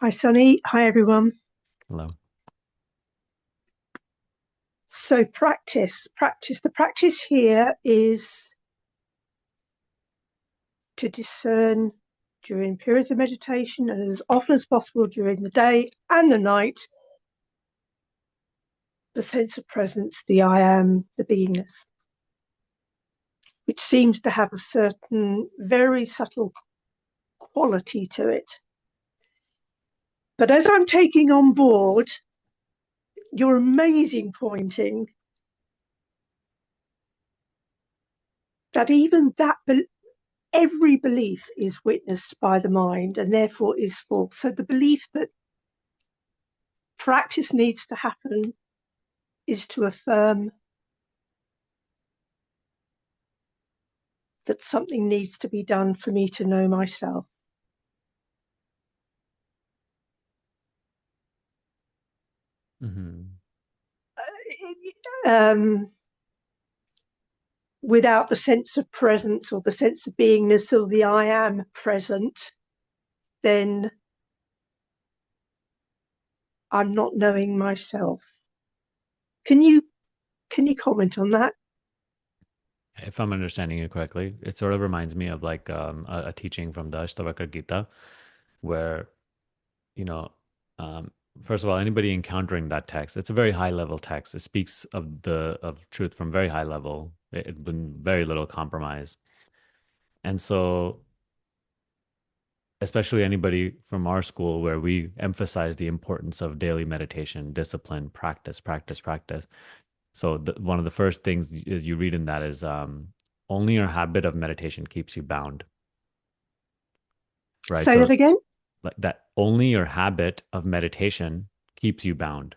Hi, Sunny. Hi, everyone. Hello. So, practice. The practice here is to discern during periods of meditation and as often as possible during the day and the night the sense of presence, the I am, the beingness, which seems to have a certain very subtle quality to it. But as I'm taking on board your amazing pointing that even that every belief is witnessed by the mind and therefore is false. So the belief that practice needs to happen is to affirm that something needs to be done for me to know myself. Hmm. Um, Without the sense of presence or the sense of beingness or the I am present, then I'm not knowing myself. Can you can you comment on that? If I'm understanding you correctly, it sort of reminds me of like a teaching from the Ashtavakra Gita, where, you know, um, first of all, anybody encountering that text, it's a very high level text. It speaks of truth from very high level. It's been very little compromise. And so, especially anybody from our school where we emphasize the importance of daily meditation, discipline, practice, practice, practice. So one of the first things you read in that is only your habit of meditation keeps you bound, right? Say that So again. like that only your habit of meditation keeps you bound.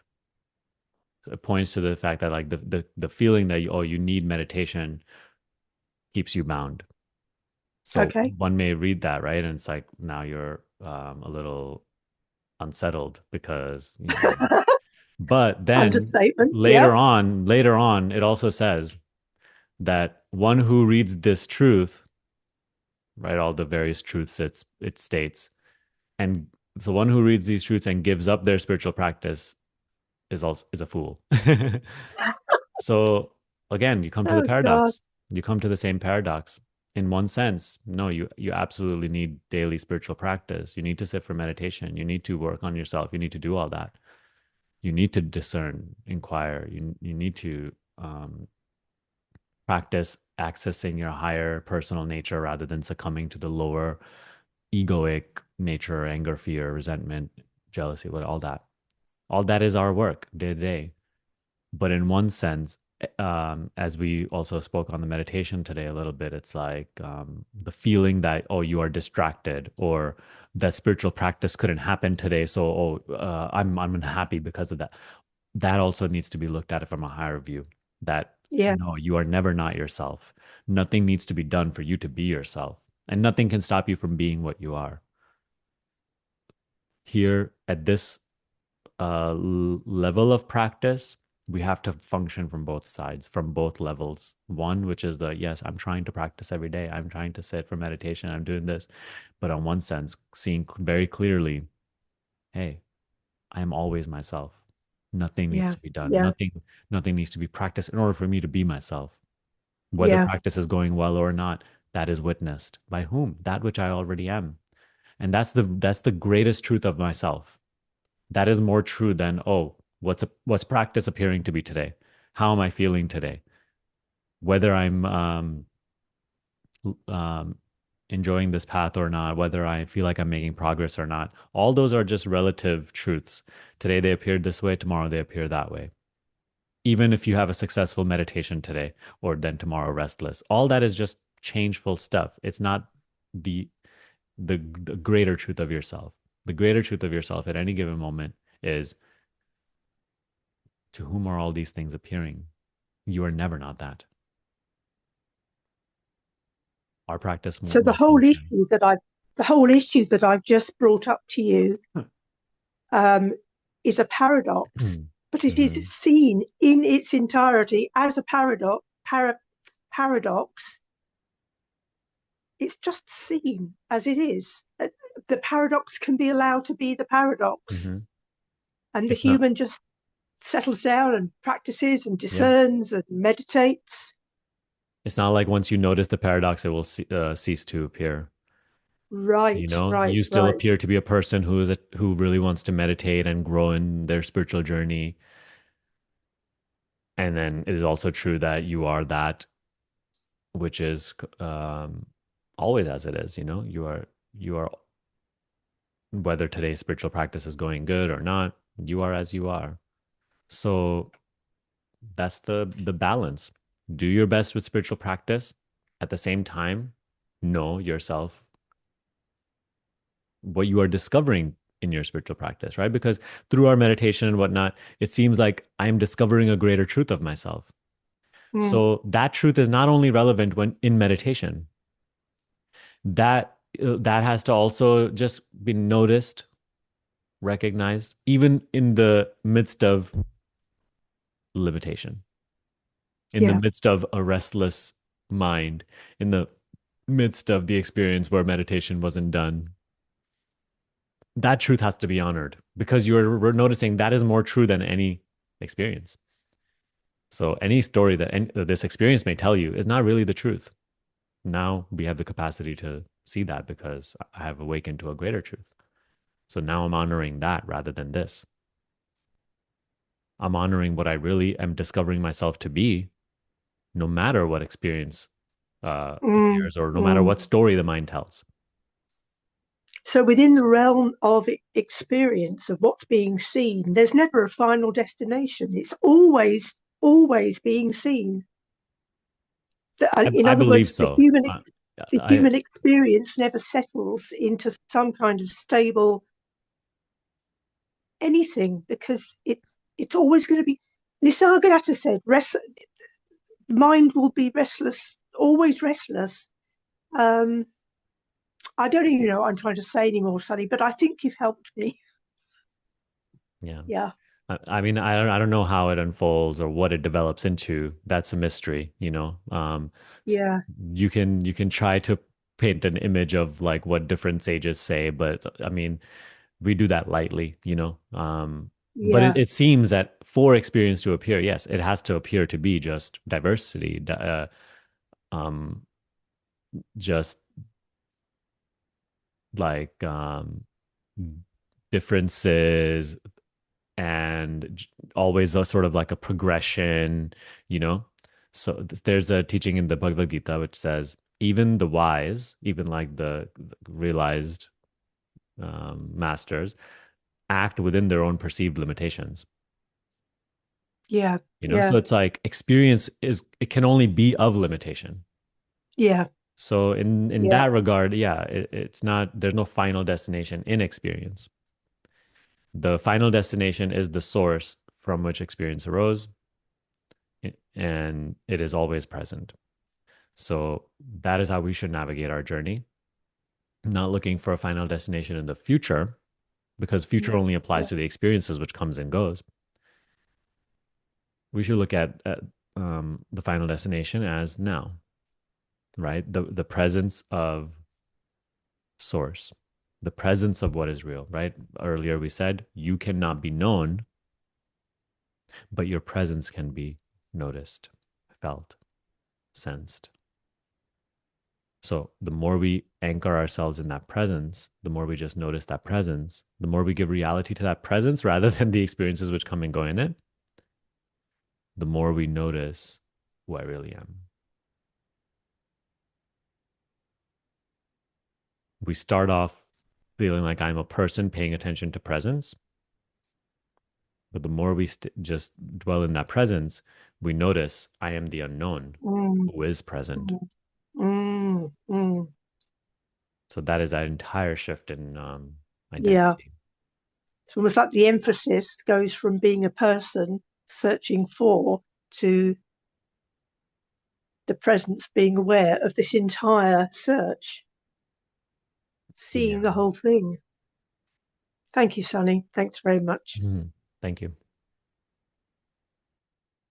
So it points to the fact that like the feeling that you need meditation keeps you bound. So Okay. one may read that, right? And it's like now you're a little unsettled because, but then Understatement. Yeah. later on, it also says that one who reads this truth, right, all the various truths it states, and so one who reads these truths and gives up their spiritual practice is a fool. So again, you come to the Oh God. paradox. You come to the same paradox. In one sense, no, you absolutely need daily spiritual practice. You need to sit for meditation. You need to work on yourself. You need to do all that. You need to discern, inquire. You need to practice accessing your higher personal nature rather than succumbing to the lower egoic nature, anger, fear, resentment, jealousy, what all that is our work day to day. But in one sense, as we also spoke on the meditation today a little bit, it's like the feeling that, oh, you are distracted, or that spiritual practice couldn't happen today, so I'm unhappy because of that. That also needs to be looked at from a higher view. That Yeah. no, you are never not yourself. Nothing needs to be done for you to be yourself, and nothing can stop you from being what you are. Here at this level of practice, we have to function from both sides, from both levels. One, which is the yes, I'm trying to practice every day. I'm trying to sit for meditation. I'm doing this. But on one sense, seeing very clearly, hey, I'm always myself. Nothing needs Yeah. to be done. Yeah. Nothing needs to be practiced in order for me to be myself. Whether Yeah. practice is going well or not, that is witnessed by whom? That which I already am. And that's the greatest truth of myself. That is more true than, oh, what's practice appearing to be today? How am I feeling today? Whether I'm um, enjoying this path or not, whether I feel like I'm making progress or not. All those are just relative truths. Today they appeared this way, tomorrow they appear that way. Even if you have a successful meditation today, or then tomorrow restless, all that is just changeful stuff. It's not the the greater truth of yourself. The greater truth of yourself at any given moment is, to whom are all these things appearing? You are never not that. Our practice So must function. the whole issue that I've just brought up to you um, is a paradox, but it is Mhm. seen in its entirety as a paradox. It's just seen as it is. the paradox can be allowed to be the paradox, Hmm. and the It's not. human just settles down and practices and Yeah. discerns and meditates. It's not like once you notice the paradox, it will cease to appear. You Right, know, right, you still right. appear to be a person who really wants to meditate and grow in their spiritual journey. And then it is also true that you are that which is always as it is. You know, you are whether today's spiritual practice is going good or not. You are as you are. So that's the balance. Do your best with spiritual practice. At the same time, know yourself, what you are discovering in your spiritual practice, right? Because through our meditation and whatnot, it seems like I'm discovering a greater truth of myself. Mm, So that truth is not only relevant when in meditation, that has to also just be noticed, recognized, even in the midst of limitation, in the yeah, midst of a restless mind, in the midst of the experience where meditation wasn't done. That truth has to be honored because we're noticing that is more true than any experience. So any story that this experience may tell you is not really the truth. Now we have the capacity to see that because I have awakened to a greater truth. So now I'm honoring that rather than this. I'm honoring what I really am discovering myself to be, no matter what experience mm, appears or no matter mm. what story the mind tells. So within the realm of experience of what's being seen, there's never a final destination. It's always being seen. In I other believe words, so. the I human experience never settles into some kind of stable anything because it's always going to be. Nisargadatta said, mind will be restless, always restless. Um, I don't even know what I'm trying to say anymore, Sunny, but I think you've helped me. yeah. Yeah, I mean, I don't know how it unfolds or what it develops into. That's a mystery, you know. yeah, You can try to paint an image of like what different sages say, but I mean, we do that lightly, you know. But it, yeah, it seems that for experience to appear, yes, it has to appear to be just diversity, um, just like differences and always a sort of like a progression, you know? So there's a teaching in the Bhagavad Gita which says even the wise, even like the realized masters, act within their own perceived limitations. yeah, You know, yeah, so it's like experience is it can only be of limitation. yeah, So in yeah, that regard, yeah, it's not there's no final destination in experience. The final destination is the source from which experience arose, and it is always present. So that is how we should navigate our journey, not looking for a final destination in the future, because future yeah, only yeah, applies to the experiences which comes and goes. We should look at the final destination as now, right? The presence of source, the presence of what is real, right? Earlier we said you cannot be known, but your presence can be noticed, felt, sensed. So the more we anchor ourselves in that presence, the more we just notice that presence, the more we give reality to that presence rather than the experiences which come and go in it, the more we notice who I really am. We start off feeling like I'm a person paying attention to presence, but the more we just dwell in that presence, we notice I am the unknown mm, who is present. mm, mm. So that is that entire shift in Yeah. identity. It's almost like the emphasis goes from being a person searching for to the presence being aware of this entire search, seeing Yeah. the whole thing. Thank you, Sunny. Thanks very much. Mhm. Thank you.